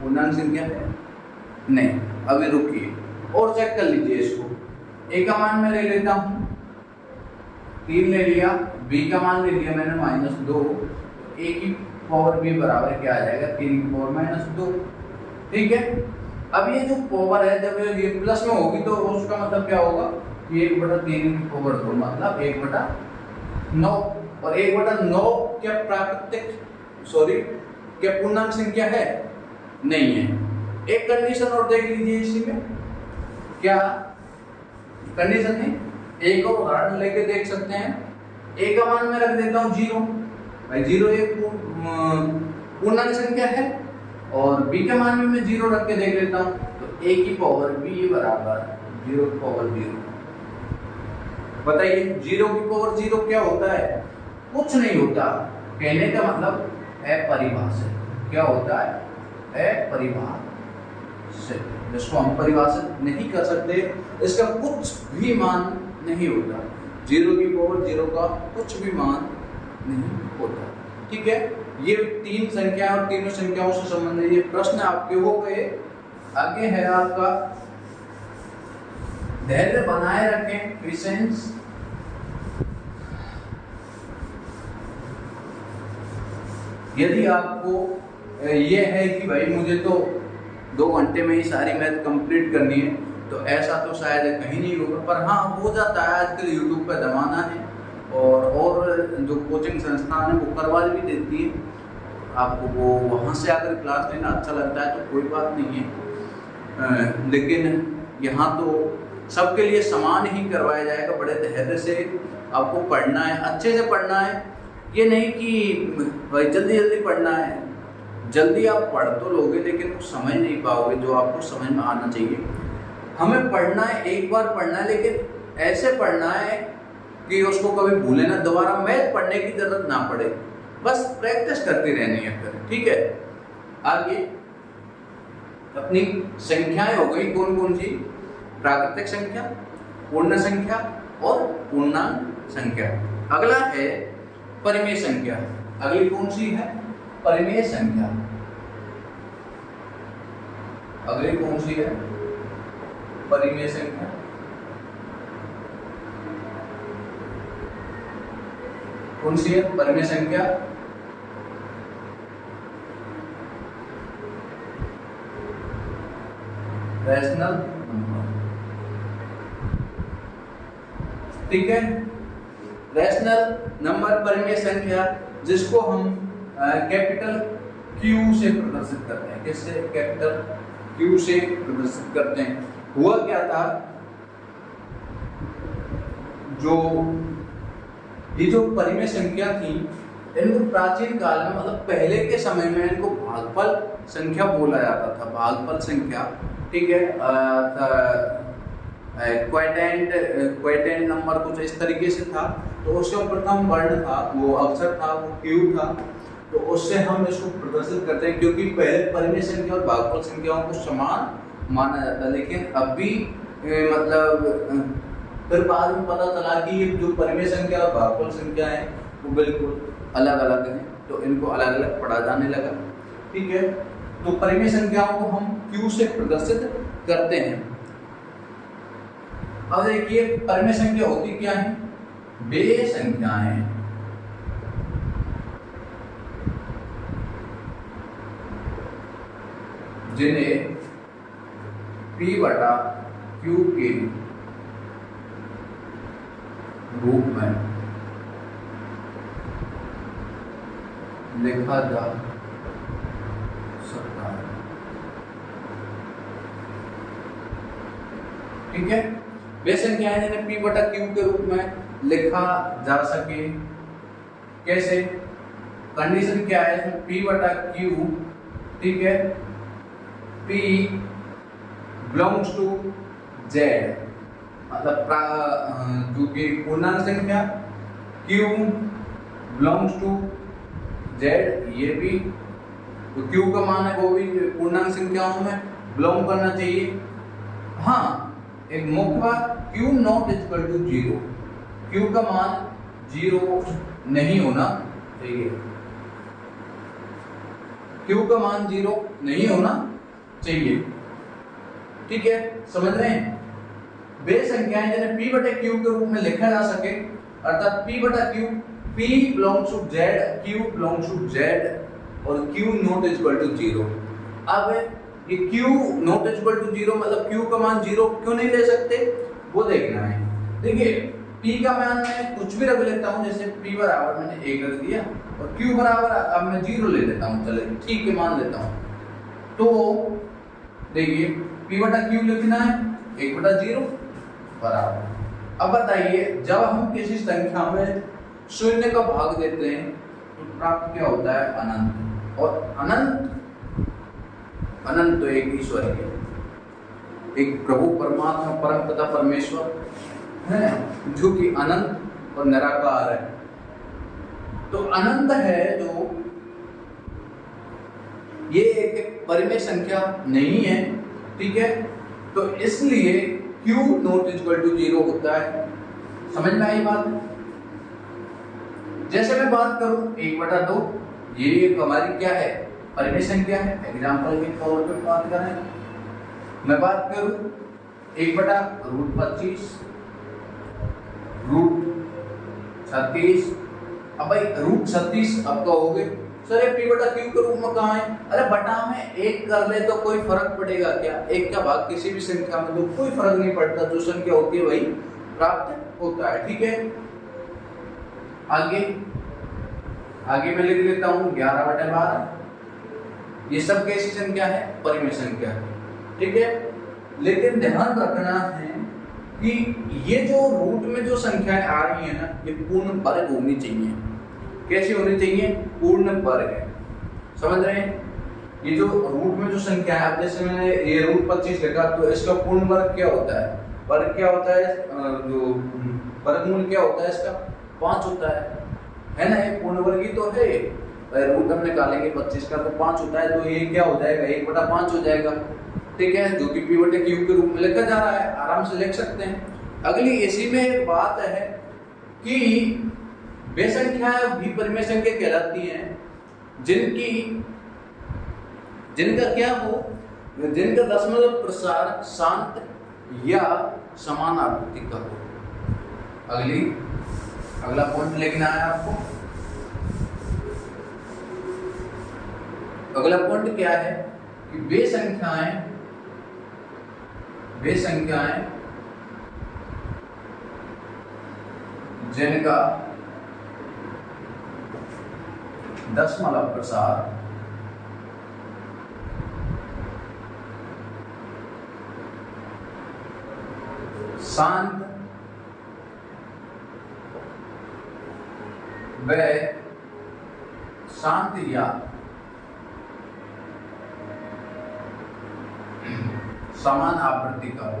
पूर्णांक संख्या है? नहीं, अभी रुकिए और चेक कर लीजिए इसको। a का मान मैं ले लेता हूँ, 3 ले लिया, b का मान ले लिया मैंने -2, a⁻b बराबर क्या आ जाएगा, 3⁻²। ठीक है, अब ये जो पावर है जब ये प्लस में होगी तो उसका मतलब क्या होगा, 1/3⁻2 मतलब 1/9, और 1/9 क्या क्या पूर्णांक संख्या है? नहीं है। एक कंडीशन और देख लीजिए इसी में, क्या कंडीशन है, एक और उदाहरण लेके देख सकते हैं। a का मान मैं रख देता हूँ 0, भाई 0 एक पूर्णांक संख्या है, और b का मान भी मैं 0 रख के देख लेता हूँ, तो a⁻b बराबर 0⁻0। बताइए 0⁻0 क्या होता है? कुछ नहीं होता, कहने का मतलब अपरिभाषित। क्या होता है? अपरिभाषित, जिसको हम परिभाषित नहीं कर सकते, इसका कुछ भी मान नहीं होता। 0⁻0 का कुछ भी मान नहीं होता। ठीक है, ये 3 संख्या और तीनों संख्याओं से संबंधित ये प्रश्न आपके हो गए। आगे है आपका, धैर्य बनाए रखें, पेशेंस। यदि आपको ये है कि भाई मुझे तो 2 घंटे में ही सारी मैथ कंप्लीट करनी है, तो ऐसा तो शायद कहीं नहीं होगा, पर हाँ हो जाता है। आजकल यूट्यूब का ज़माना है और जो कोचिंग संस्थान है वो करवा भी देती है आपको, वो वहाँ से आकर क्लास लेना अच्छा लगता है तो कोई बात नहीं है, लेकिन यहाँ तो सबके लिए समान ही करवाया जाएगा। बड़े धैर्य से आपको पढ़ना है, अच्छे से पढ़ना है। ये नहीं कि भाई जल्दी जल्दी पढ़ना है, जल्दी आप पढ़ तो लोगे लेकिन कुछ समझ नहीं पाओगे जो आपको समझ में आना चाहिए। हमें पढ़ना है, एक बार पढ़ना है, लेकिन ऐसे पढ़ना है कि उसको कभी भूले ना, दोबारा मैथ पढ़ने की जरूरत ना पड़े, बस प्रैक्टिस करती रहनी है फिर। ठीक है, आगे अपनी संख्याएं हो गई कौन कौन सी, प्राकृतिक संख्या, पूर्ण संख्या और पूर्णांक संख्या। अगला है परिमेय संख्या। अगली कौन सी है? परिमेय संख्या। अगली कौन सी है? परिमेय संख्या। कौन सी है परिमेय संख्या? Rational number. ठीक है, रैशनल नंबर परिमेय संख्या, जिसको हम कैपिटल Q से प्रदर्शित करते हैं। किससे? कैपिटल Q से प्रदर्शित करते हैं। हुआ क्या था, ये जो परिमेय संख्या थी, इनको प्राचीन काल में मतलब पहले के समय में इनको भागफल संख्या बोला जाता था, भागफल संख्या। ठीक है, क्वाड्रेंट नंबर कुछ इस तरीके से था। तो उसका प्रथम वर्ण था, वो अक्षर था, वो Q था, तो उससे हम इसको प्रदर्शित करते हैं, क्योंकि पहले परिमेय संख्या और भागफल संख्याओं को समान माना जाता है। लेकिन अभी मतलब फिर बाद में पता चला कि ये जो परिमेय संख्या और भागफल संख्या है वो बिल्कुल अलग अलग हैं, तो इनको अलग अलग पढ़ा जाने लगा। ठीक है, तो परिमेय संख्याओं को हम Q से प्रदर्शित करते हैं। अब देखिए परिमेय संख्या होती क्या है? वे संख्याएं जिन्हें P/Q के रूप में लिखा जा सकता है। ठीक है, वे संख्याएं जिन्हें P/Q के रूप में लिखा जा सके। कैसे? कंडीशन क्या है इसमें? P/Q, ठीक है, P बिलोंग्स टू Z, मतलब जो कि पूर्णांक संख्या, Q बिलोंग्स टू Z, ये भी तो Q का मान है वो भी पूर्णांक संख्याओं में बिलोंग करना चाहिए। हाँ, एक मुख्य बात, Q not equal to 0, Q का मान 0 नहीं होना चाहिए, Q का मान 0 नहीं होना चाहिए। ठीक है, समझ रहे हैं? वे संख्याएं जिन्हें P/Q के रूप में लिखा जा सके, अर्थात P/Q, P belongs to Z, Q belongs to Z और Q नॉट इक्वल टू 0। अब ये Q नॉट इक्वल टू 0 मतलब Q का मान 0 क्यों नहीं ले सकते वो देखना है। देखिए P का मान मैं कुछ भी रख लेता हूँ, जैसे P बराबर मैंने 1 रख दिया और Q बराबर अब मैं 0 ले लेता हूँ, चले ठीक है मान लेता हूँ। तो देखिए P/Q लिखना है 1/0 बराबर। अब बताइए जब हम किसी संख्या में शून्य का भाग देते हैं तो प्राप्त क्या होता है? अनंत। और अनंत तो एक ईश्वर है, एक प्रभु परमात्मा परम पिता परमेश्वर है जो कि अनंत और निराकार है। तो अनंत है जो ये एक परिमेय संख्या नहीं है। ठीक है, तो इसलिए Q नॉट इक्वल टू 0 होता है। समझ में आई बात? जैसे मैं बात करूं 1/2, ये हमारी क्या है? परिमेय संख्या है। एग्जांपल के तौर पे बात करें, मैं बात करूं 1/√25 √36। अब भाई √36 अब कहोगे सर ये P/Q के रूप में कहाँ है? अरे बटा में 1 कर ले तो कोई फर्क पड़ेगा क्या? 1 का भाग किसी भी संख्या में तो कोई फर्क नहीं पड़ता, जो संख्या होती है वही प्राप्त होता है। ठीक है, आगे मैं लिख लेता हूँ 11/12। ये सब कैसी संख्या है? परिमेय संख्या। ठीक है, लेकिन ध्यान रखना है कि ये जो रूट में जो संख्याएं आ रही है ना, ये पूर्ण वर्ग होनी चाहिए। कैसी होनी चाहिए? पूर्ण वर्ग है। समझ रहे हैं? ये जो रूट में जो संख्या है, अब जैसे मैंने ये √25 लिखा तो इसका पूर्ण वर्ग क्या होता है? वर्ग क्या होता है? जो वर्गमूल क्या होता है इसका? 5 होता है ना? ये पूर्ण वर्ग ही तो है। रूट हम निकालेंगे 25 का तो 5 होता है, तो ये क्या हो जाएगा? 1/5 हो जाएगा। ठीक है, जो कि P/Q के रूप में लिखा जा रहा है, आराम से लिख सकते हैं। अगली इसी में एक बात है कि वे संख्याएं भी परिमेय संख्या कहलाती हैं जिनका क्या हो? जिनका दशमलव प्रसार शांत या समान आवृत्ति का हो। अगला पॉइंट लिखना है आपको। अगला पॉइंट क्या है कि वे संख्याएं जिनका दशमलव प्रसार शांत व शांत या समान आवृत्ति का हो।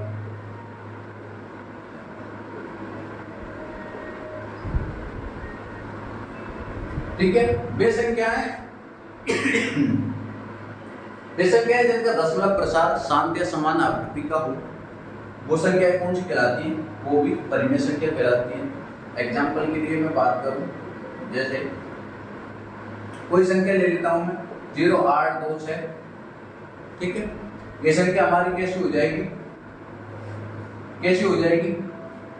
ठीक है, वे संख्याएं जिनका दशमलव प्रसार शांत या समान आवृत्ति का हो, वो संख्याएं कौन सी कहलाती हैं? वो भी परिमेय संख्या कहलाती हैं। एग्जाम्पल के लिए मैं बात करूं, जैसे कोई संख्या ले लेता हूं मैं 0, 8, 2, 6, ठीक है, ये संख्या हमारी कैसी हो जाएगी, कैसी हो जाएगी,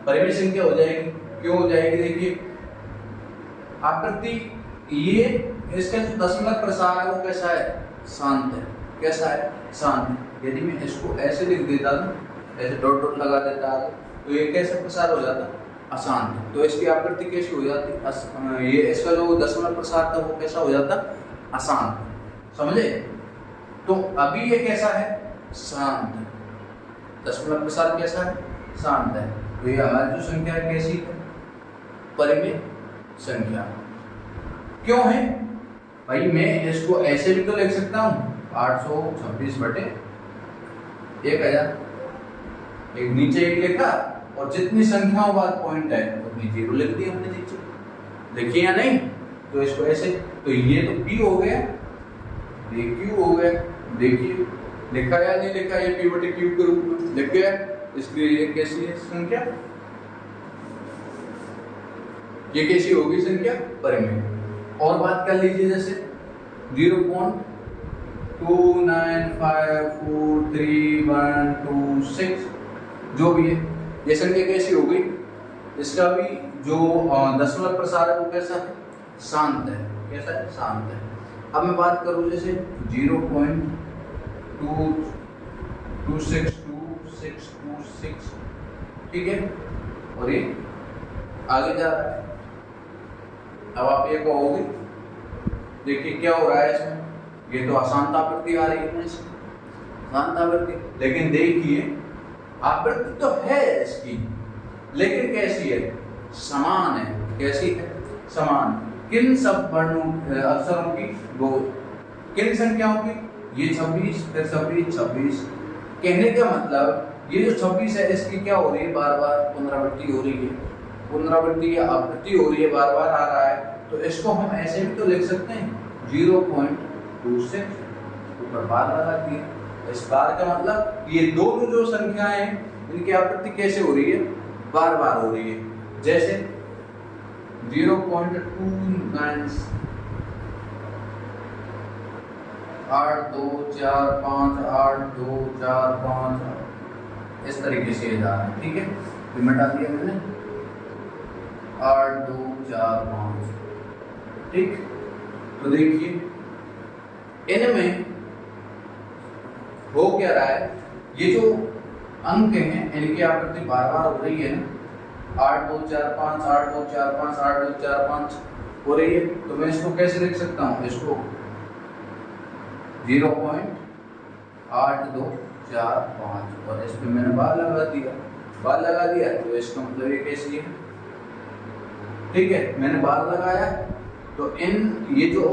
परिमेय संख्या हो जाएगी। क्यों हो जाएगी, देखिए आकृति ये इसका जो दशमलव प्रसार है वो कैसा है, शांत है। कैसा है, शांत है। यदि मैं इसको ऐसे लिख देता ना, ऐसे डॉट डॉट लगा देता तो ये कैसे प्रसार हो जाता, अशांत। तो इसकी आकृति कैसी हो जाती, ये इसका जो दशमलव प्रसार था वो कैसा हो जाता, अशांत। समझे? तो अभी ये कैसा है, शांत। दशमलव प्रसार कैसा है, शांत है। तो ये हमारी जो संख्या है कैसी है, परिमेय संख्या। क्यों है भाई, मैं इसको ऐसे भी तो लिख सकता हूँ 826 बटे 1000। एक नीचे एक लिखा और जितनी संख्याओं बाद पॉइंट है उतनी जीरो लिख दी हमने नीचे, लिखी या नहीं। तो इसको ऐसे, तो ये तो p हो गया, ये q हो गया। देखिए लिखा या नहीं लिखा, ये p बटे q के रूप में लिख गया। इसलिए ये कैसी है संख्या, ये कैसी होगी संख्या, परिमेय। और बात कर लीजिए जैसे 0.29543126 जो भी है, ये संख्या कैसी हो गई, इसका भी जो दशमलव प्रसार है वो कैसा है, शांत है। कैसा है, शांत है। अब मैं बात करूं जैसे 0.226226, ठीक है, और ये आगे जा रहा है। अब आप ये कहोगे देखिए क्या हो रहा है इसमें, ये तो अशांत आवृत्ति आ रही है इसकी, शांत आवृत्ति। लेकिन देखिए आवृत्ति तो है इसकी, लेकिन कैसी है, समान है। कैसी है, समान। किन सब वर्णों अक्षरों की, वो किन संख्याओं की, ये 26 फिर 26 26। कहने का मतलब ये जो 26 है इसकी क्या हो रही है, बार बार पुनरावृत्ति हो रही है, पुनरावृत्ति या आवृत्ति हो रही है, बार बार आ रहा है। तो इसको हम ऐसे भी तो लिख सकते हैं 0.26 ऊपर बार लगा दिए। इस बार का मतलब ये दोनों जो संख्याएं हैं इनकी आवृत्ति कैसे हो रही है, बार बार हो रही है। जैसे 0.29 8245 8245 इस तरीके से जा रहा है, ठीक है। फिर मिटा दिया मैंने 8245, ठीक। तो देखिए इनमें हो क्या रहा है, ये जो अंक हैं इनकी आवृत्ति बार बार हो रही है ना, 8245 8245 8245 हो रही है। तो मैं इसको कैसे लिख सकता हूँ, इसको 0.8245 और इसमें मैंने बार लगा दिया, तो इसका मतलब ये कैसी है, ठीक है। मैंने बार लगाया तो इन ये जो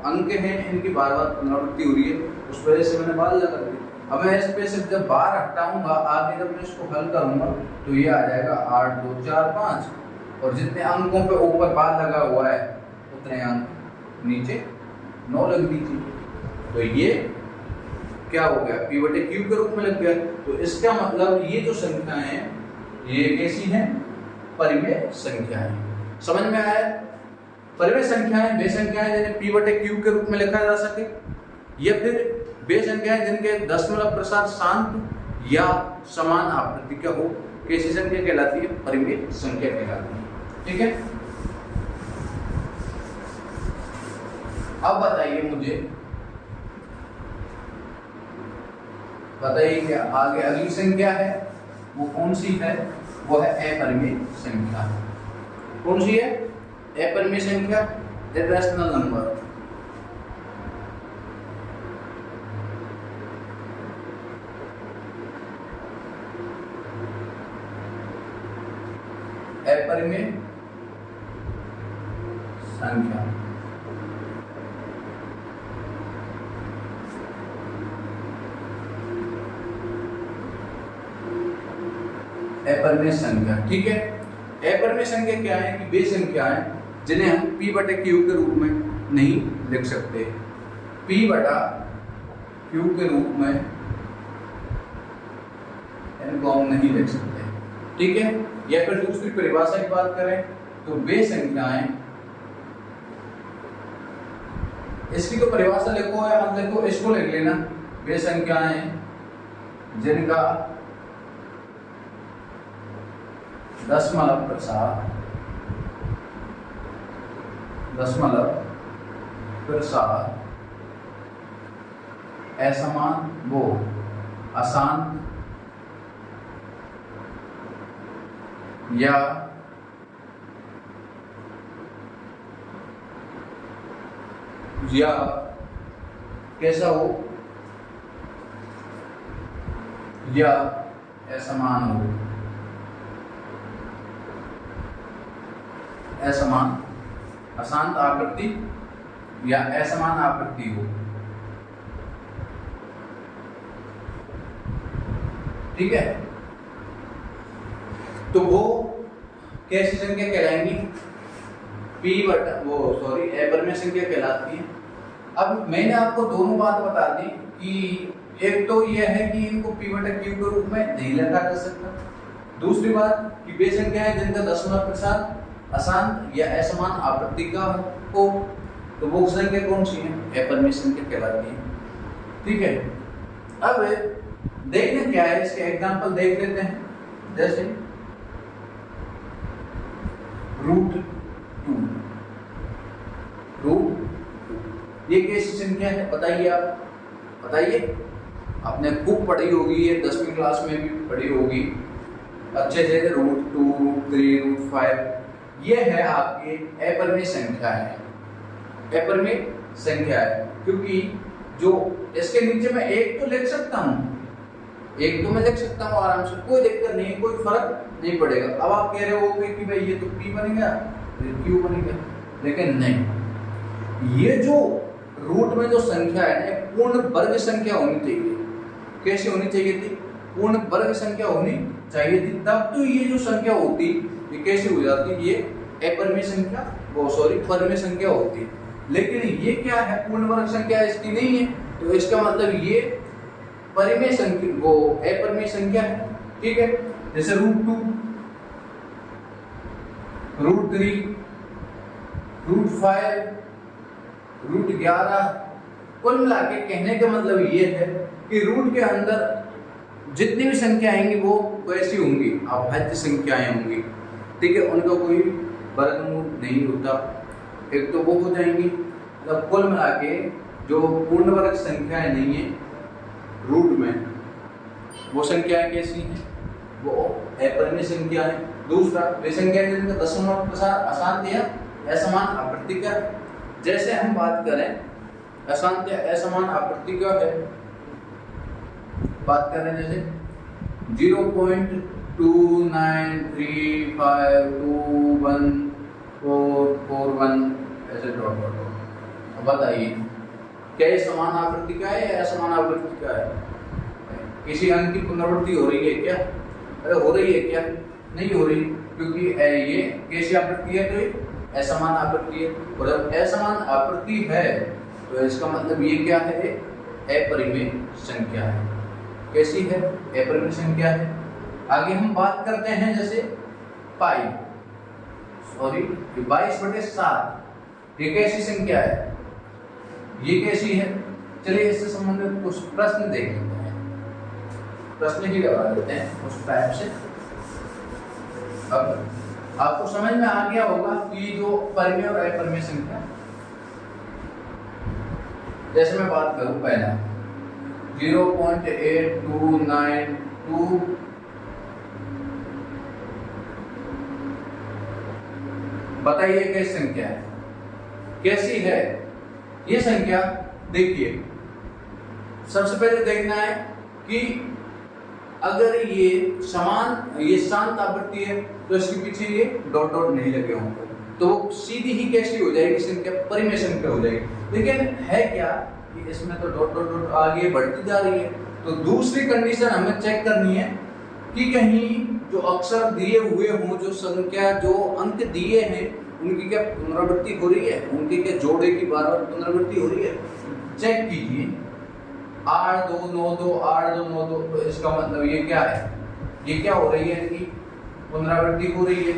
अंक हैं इनकी बार बार पुनरावृत्ति हो रही है, उस वजह से मैंने बार लगा दी। अब मैं इस पे सिर्फ जब बार हटाऊंगा, आगे जब मैं इसको हल करूंगा तो ये आ जाएगा 8245 और जितने अंकों पे ऊपर बार लगा हुआ है उतने अंक नीचे 9 लग दीजिए। तो ये क्या हो गया, p बटे q के रूप में लग गया। तो इसका मतलब ये जो संख्या है ये कैसी है, परिमेय संख्या है। समझ में आया? परिमेय संख्याएं वे संख्याएं जिन्हें p बटे q के रूप में लिखा जा सके, या फिर वे संख्याएं जिनके दशमलव प्रसार शांत या समान आवृत्ति का हो, कैसी संख्या कहलाती है, परिमेय संख्या कहलाती है, ठीक है। अब बताइए मुझे, बताइए क्या आगे अगली संख्या है वो कौन सी है, वो है अपरिमेय संख्या। कौन सी है, अपरिमेय संख्या, इर्रेशनल नंबर। अपरिमेय संख्या अपरिमेय संख्या, ठीक है। अपरिमेय संख्या क्या है कि वे संख्याएं जिन्हें हम p बटे q के रूप में नहीं लिख सकते, p बटा q के रूप में इनको हम नहीं लिख सकते, ठीक है। या फिर दूसरी परिभाषा की बात करें तो वे संख्याएं, इसकी तो परिभाषा लिखो या मत लिखो, इसको लिख लेना, वे संख्याएं जिनका दशमलव प्रसार असमान वो अशांत या कैसा हो या असमान हो, असमान अशांत आकृति या असमान आकृति हो। ठीक है, तो वो कैसी संख्या कहलाएंगी? अपरिमेय संख्या कहलाती है। अब मैंने आपको दोनों बात बता दी कि एक तो यह है कि इनको P/Q के रूप में नहीं लिखा जा सकता, दूसरी बात कि वे संख्या है जिनका दशमलव प्रसार अशांत या असमान आवृत्ति का हो, तो वो संख्या कौन सी है? अपरिमेय संख्या कहलाती है। ठीक है, अब देखना क्या है, इसके एग्जांपल देख लेते हैं। जैसे √2 ये कैसी संख्या है? बताइए, आप बताइए। आपने खूब पढ़ी होगी, ये 10वीं क्लास में भी पढ़ी होगी अच्छे से। √2, √3, √5 ये है आपकी अपरिमेय संख्या है, अपरिमेय संख्या है, क्योंकि जो इसके नीचे मैं एक तो लिख सकता हूँ, एक तो मैं लिख सकता हूँ आराम से, कोई दिक्कत नहीं, कोई फर्क नहीं पड़ेगा। अब आप कह रहे हो कि भाई ये तो P बन गया, Q बन गया, लेकिन नहीं, ये जो रूट में जो संख्या है ना, पूर्ण वर्ग संख्या होनी चाहिए। कैसे होनी चाहिए थी? पूर्ण वर्ग संख्या होनी चाहिए थी, तब तो ये जो संख्या होती ये कैसे हो जाती? ये अपरिमेय संख्या, परिमेय संख्या होती। लेकिन ये क्या है? पूर्ण वर्ग संख्या इसकी नहीं है, तो इसका मतलब ये परिमेय संख्या, अपरिमेय संख्या है। ठीक है, जैसे √2, √3, √5, √11, कुल मिला के कहने का मतलब ये है कि रूट के अंदर जितनी भी संख्या आएंगी वो वैसी होंगी, अभाज्य संख्याएं होंगी। ठीक है, उनका कोई वर्गमूल नहीं होता, एक तो वो हो जाएंगी। मतलब कुल मिला के जो पूर्ण वर्ग संख्याएं नहीं है रूट में, वो संख्याएं कैसी हैं? वो अपरिमेय संख्या है। दूसरा, वे संख्या जिनका दशमलव प्रसार अशांत या असमान आवृत्ति का। जैसे हम बात करें अशांत या असमान आवृत्ति का है, बात करें जैसे 0.293521441 ऐसे डॉट डॉट। अब बताइए, क्या ये समान आवृत्ति का है या असमान आवृत्ति का है? किसी अंक की पुनरावृत्ति हो रही है क्या? अरे हो रही है क्या? नहीं हो रही, क्योंकि ये कैसी आवृत्ति है? तो ये असमान आवृत्ति है। और जब असमान आवृत्ति है तो इसका मतलब ये क्या है? अपरिमेय संख्या है। कैसी है? अपरिमेय संख्या है। आगे हम बात करते हैं जैसे पाई, 22/7, ये कैसी संख्या है? ये कैसी है? चलिए इससे संबंधित कुछ प्रश्न देख लेते हैं, प्रश्न ही लगा लेते हैं उस टाइप से। अब आपको समझ में आ गया होगा कि जो परिमेय और अपरिमेय संख्या, जैसे मैं बात करूं पहला 0.8292, बताइए कैसी संख्या है? कैसी है ये संख्या? देखिए, सबसे पहले देखना है कि अगर ये शांत आवृत्ति है तो इसके पीछे ये डॉट डॉट नहीं लगे होंगे, तो सीधी ही कैसी हो जाएगी संख्या? परिमेय संख्या हो जाएगी। लेकिन है क्या कि इसमें तो डॉट डॉट डॉट आगे बढ़ती जा रही है। तो दूसरी कंडीशन हमें चेक करनी है कि कहीं जो अक्षर दिए हुए हों, जो संख्या, जो अंक दिए हैं, उनकी क्या पुनरावृत्ति हो रही है? उनके क्या जोड़े की बार बार पुनरावृत्ति हो रही है? चेक कीजिए, 8292 8292, तो इसका मतलब ये क्या है? ये क्या हो रही है? इनकी पुनरावृत्ति हो रही है।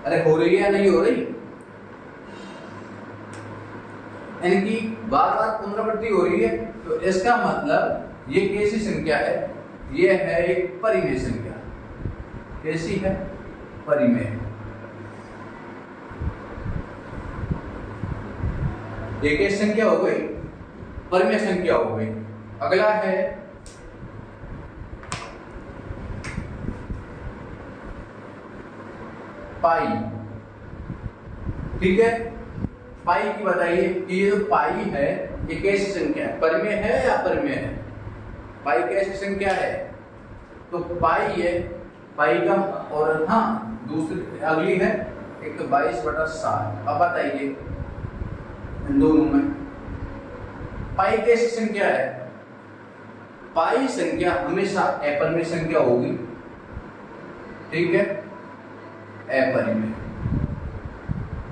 अरे हो रही है या नहीं हो रही? इनकी बार बार पुनरावृत्ति हो रही है, तो इसका मतलब ये कैसी संख्या है? ये है एक परिमेय संख्या। कैसी है? परिमेय। ये कैसी संख्या हो गई? परिमेय संख्या हो गई। अगला है पाई। ठीक है, पाई की बताइए कि ये जो पाई है ये कैसी संख्या है? परिमेय है या अपरिमेय है? पाई कैसी संख्या है? तो पाई है, पाई का, और हाँ दूसरी अगली है एक 22/7। अब बताइए इन दोनों में पाई कैसी संख्या है? पाई संख्या हमेशा अपरिमेय संख्या होगी। ठीक है, अपरिमेय।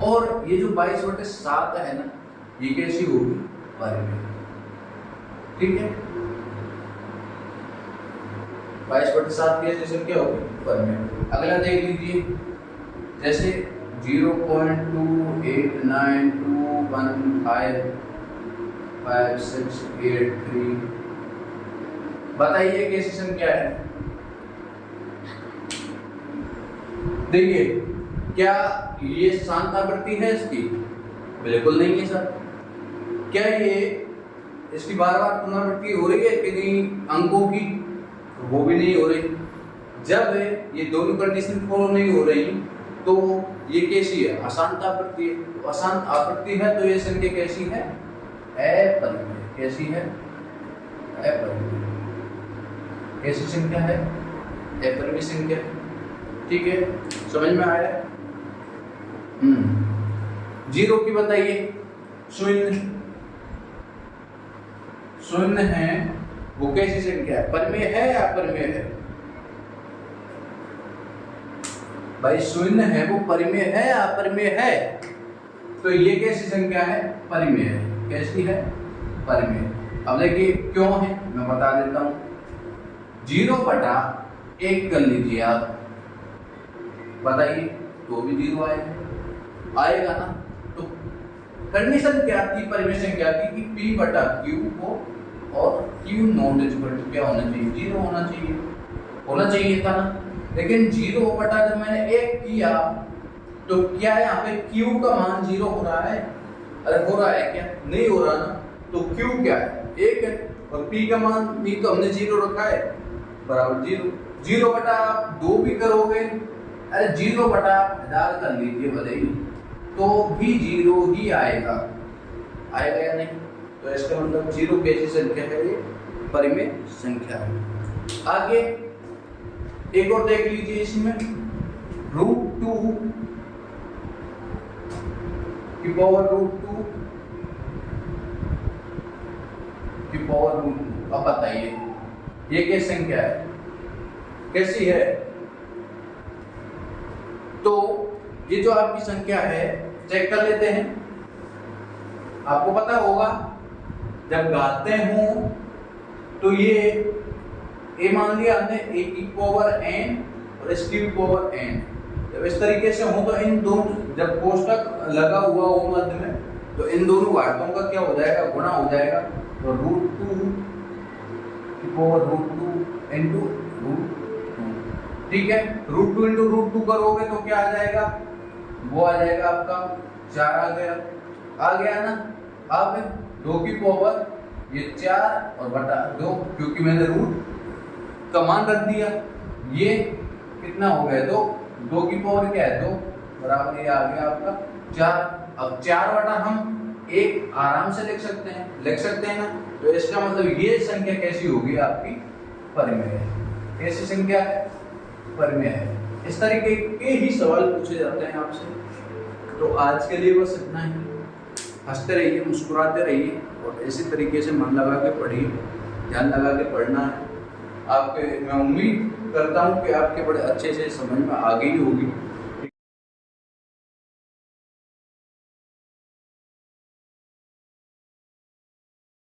और ये जो 22/7 है ना, ये कैसी होगी? परिमेय। ठीक है, 22/7 कैसी संख्या होगी? परिमेय। अगला देख लीजिए, जैसे 0.2892155683। बताइए कैसी संख्या है? देखिए, क्या ये शांत आवृत्ति है इसकी? बिल्कुल नहीं है सर। क्या ये इसकी बार बार पुनरावृत्ति हो रही है कि नहीं अंकों की? वो भी नहीं हो रही। जब ये दोनों कंडीशन फॉलो नहीं हो रही तो ये कैसी है? अशांत आवृत्ति है। तो अशांत आवृत्ति है तो ये संख्या कैसी है? अपरिमेय। कैसी है? अपरिमेय। कैसी संख्या है? अपरिमेय संख्या। ठीक है, समझ में आया? जीरो की बताइए। शून्य। शून्य है, वो कैसी संख्या है? परिमेय है या अपरिमेय है? भाई शून्य है, वो परिमेय है या अपरिमेय है? तो ये कैसी संख्या है? परिमेय है। कैसी है? परिमेय। अब देखिए क्यों है, मैं बता देता हूं। 0/1 कर लीजिए आप, बताइए, तो भी 0 आएगा ना। तो कंडीशन क्या थी परिमेय संख्या की कि P/Q को और Q नॉट इक्वल टू क्या होना चाहिए? 0 होना चाहिए था ना। लेकिन 0 बटा जब मैंने 1 किया तो क्या यहाँ पे Q का मान 0 हो रहा है? अरे हो रहा है क्या? नहीं हो रहा ना। तो Q क्या है? 1 है, और P का मान भी तो हमने 0 रखा है, बराबर 0। 0/2 भी करोगे, अरे 0/1000 कर लीजिए भले ही, तो भी 0 ही आएगा या नहीं? तो इसका मतलब 0 कैसी संख्या है? ये परिमेय संख्या है। आगे एक और देख लीजिए इसमें, √2 की पावर √2 की पावर √2। अब बताइए ये कैसी संख्या है? कैसी है? तो ये जो आपकी संख्या है चेक कर लेते हैं। आपको पता होगा जब गाते हो तो ये ए मान लिया हमने, a की पावर n और इसकी भी पावर n। जब इस तरीके से हो तो इन दोनों, जब कोष्टक लगा हुआ हो मध्य में, तो इन दोनों घातों का क्या हो जाएगा? गुणा हो जाएगा। तो √2 की पावर √2 इंटू √2। ठीक है, √2 इंटू √2 करोगे तो क्या आ जाएगा? वो आ जाएगा आपका 4 आ गया ना। अब 2 की पावर ये 4 और बटा 2, क्योंकि मैंने रूट का मान रख दिया। ये कितना हो गया? 2 की पावर क्या है? 2 बराबर ये आ गया आपका 4। अब 4/, हम 1 आराम से लिख सकते हैं ना। तो इसका मतलब ये संख्या कैसी होगी? आपकी परिमेय है। कैसी संख्या है? परिमेय है। इस तरीके के ही सवाल पूछे जाते हैं आपसे। तो आज के लिए बस इतना ही। हंसते रहिए, मुस्कुराते रहिए, और इसी तरीके से मन लगा के पढ़िए, ध्यान लगा के पढ़ना है। आपके मैं उम्मीद करता हूँ कि आपके बड़े अच्छे से समझ में आ गई होगी।